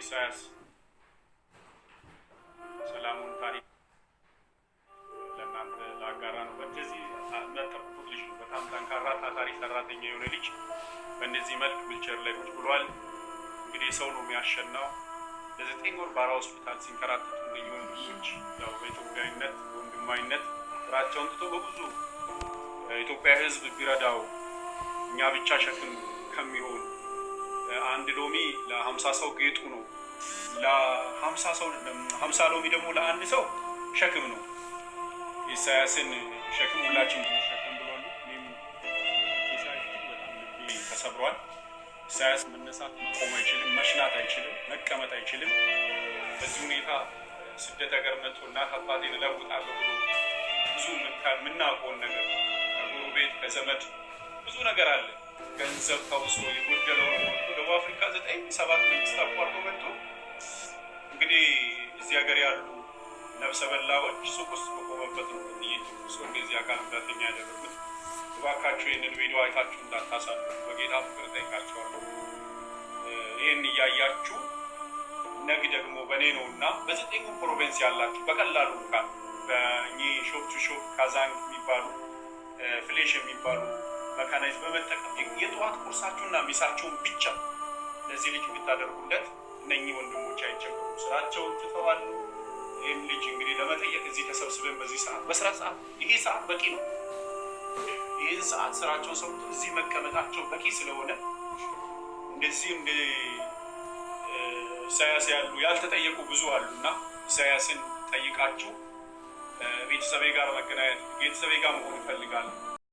ኢሳያስ ሰላሙን ታሪክ ለእናንተ ላጋራ ነው። በዚህ መጠቁት ልጅ ነው። በጣም ጠንካራ ታታሪ ሰራተኛ የሆነ ልጅ በእንደዚህ መልክ ዊልቸር ላይ ቁጭ ብሏል። እንግዲህ ሰው ነው የሚያሸናው። ለ9 ወር ባራ ሆስፒታል ሲንከራተቱ እነኚህ ወንድሞች ያው በኢትዮጵያዊነት ወንድማዊነት ስራቸውን ትቶ በብዙ ኢትዮጵያ ሕዝብ ቢረዳው እኛ ብቻ ሸክም ከሚሆን አንድ ሎሚ ለ50 ሰው ጌጡ ነው። ለ50 ሰው 50 ሎሚ ደግሞ ለአንድ ሰው ሸክም ነው። ኢሳያስን ሸክም ሁላችን ሸክም ብሏል። እኔም ኢሳያስ በጣም ልቤ ተሰብሯል። ኢሳያስ መነሳት መቆም አይችልም፣ መሽናት አይችልም፣ መቀመጥ አይችልም። በዚህ ሁኔታ ስደት ሀገር መጥቶ እናት አባቴን እለውጣለሁ ብሎ ብዙ የምናውቀውን ነገር ከጎረቤት ከዘመድ ብዙ ነገር አለ። ገንዘብ ተውሶ የጎደለው ነው። ደቡብ አፍሪካ 9-7 መንግስት አቋርጦ መጥቶ እንግዲህ እዚህ ሀገር ያሉ ነፍሰ በላዎች ሱቅ ውስጥ በቆመበት ነው ሰው እንደዚህ አካል ጉዳተኛ ያደረጉት። እባካችሁ ይህንን ቪዲዮ አይታችሁ እንዳታሳሉ በጌታ ፍቅር ጠይቃችኋለሁ። ይህን እያያችሁ ነግ ደግሞ በእኔ ነው እና በ9 ፕሮቪንስ ያላችሁ በቀላሉ እንኳን በእኚህ ሾፕ ቱ ሾፕ ካዛንግ የሚባሉ ፍሌሽ የሚባሉ መካናይዝ በመጠቀም የጠዋት ቁርሳችሁና ሚሳችሁን ብቻ ለዚህ ልጅ ብታደርጉለት እነኚህ ወንድሞች አይቸገሩ። ስራቸውን ትተዋል። ይህም ልጅ እንግዲህ ለመጠየቅ እዚህ ተሰብስበን በዚህ ሰዓት በስራ ሰዓት ይሄ ሰዓት በቂ ነው። ይህን ሰዓት ስራቸውን ሰምቶ እዚህ መቀመጣቸው በቂ ስለሆነ እንደዚህ እንደ ኢሳያስ ያሉ ያልተጠየቁ ብዙ አሉና ኢሳያስን ጠይቃችሁ ቤተሰቤ ጋር መገናኘት ቤተሰቤ ጋር መሆን ይፈልጋል